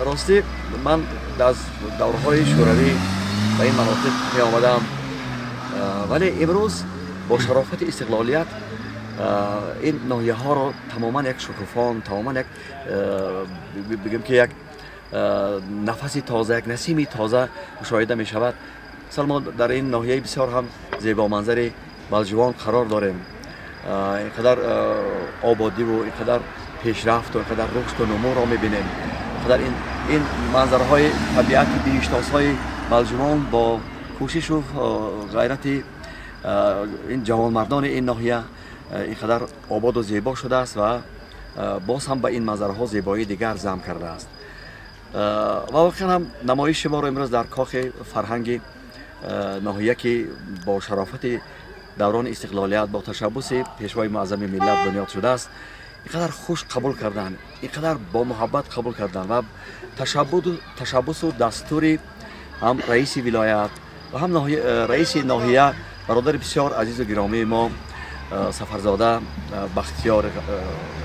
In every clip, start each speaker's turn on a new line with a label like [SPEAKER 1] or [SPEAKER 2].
[SPEAKER 1] راستی من از دورهای شوروی به این مناطق می آمدم، ولی امروز با شرافت استقلالیت این ناحیه ها را تماما یک شکوفان، تماما یک بگیم که یک نفس تازه، یک نسیم تازه مشاهده می شود. مثلا ما در این ناحیه بسیار هم زیبا منظر بلجوان قرار داریم. اینقدر آبادی و اینقدر پیشرفت و اینقدر رشد و نمو را می بینیم. این منظرهای طبیعت بیشتاسهای بلجوان با کوشش و غیرت این جوانمردان این ناحیه اینقدر آباد و زیبا شده است و باز هم به این منظرها زیبایی دیگر ضم کرده است. و واقعا هم نمایش ما رو امروز در کاخ فرهنگ ناحیه که با شرافت دوران استقلالیت با تشبث پیشوای معظم ملت بنیاد شده است، اینقدر خوش قبول کردن، اینقدر با محبت قبول کردن و تشبث و دستور هم رئیس ولایت و هم رئیس ناحیه برادر بسیار عزیز و گرامی ما سفرزاده بختیار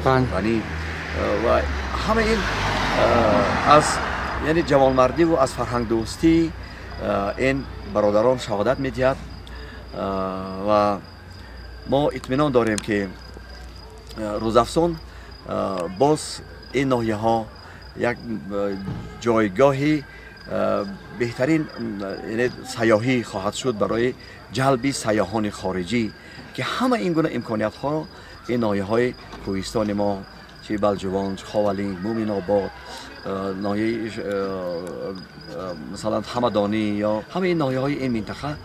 [SPEAKER 1] غنی و همه این از یعنی جوانمردی و از فرهنگ دوستی این برادران شهادت می‌دهد و ما اطمینان داریم که روزافزون باز این ناحیه ها یک جایگاهی بهترین سیاحی خواهد شد برای جلب سیاحان خارجی که همه این گونه امکانیت ها را این ناحیه های کوهستان ما چه بلجوان، خاولین، مومن آباد، ناحیه مثلا همدانی یا همه این ناحیه های این منطقه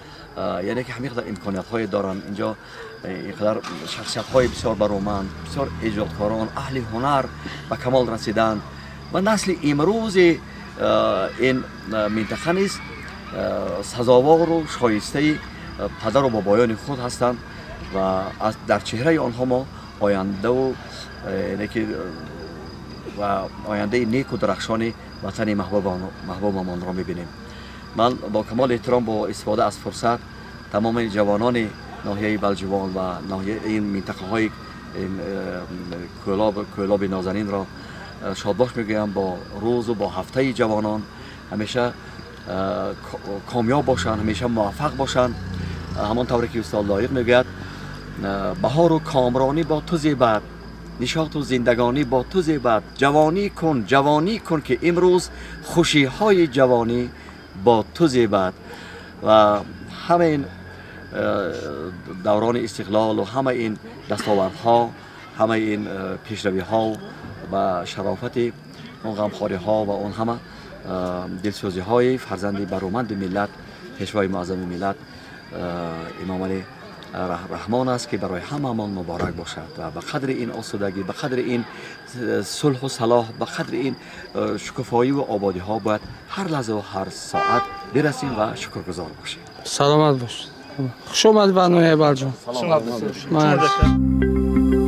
[SPEAKER 1] یعنی که همه قدر امکانیت های دارن. اینجا اینقدر شخصیت های بسیار برومند، بسیار ایجادکاران، اهل هنر به کمال رسیدند و نسل امروز این منطقه نیست سزاوار و شایسته پدر و بابایان خود هستند و در چهره آنها ما آینده و آینده نیک و درخشان وطن محبوبمان را می‌بینیم. من با کمال احترام با استفاده از فرصت تمام جوانان ناحیه بلجوان و ناحیه این منطقه های کوهلاب نازنین را شادباش میگویم با روز و با هفته جوانان همیشه کامیاب باشند، همیشه موفق باشند. همان طوری که استاد لایق میگوید بهار و کامرانی با تو زیبد، نشاط و زندگانی با تو زیبد، جوانی کن که امروز خوشی های جوانی با تو زیبد. و همه این دوران استقلال و همه این دستاوردها، همه این پیشروی ها و شرافت اون غمخواری ها و اون همه دلسوزی های فرزند برومند ملت پیشوای معظم ملت امام علی رحمان است که برای همه‌مان مبارک باشد و به قدر این آسودگی، به قدر این صلح و صلاح، به قدر این شکوفایی و آبادی ها باید هر لحظه و هر ساعت برسیم و شکرگزار باشیم.
[SPEAKER 2] سلامت باش. خوش آمد به ناحیه بلجوان.
[SPEAKER 1] سلامت.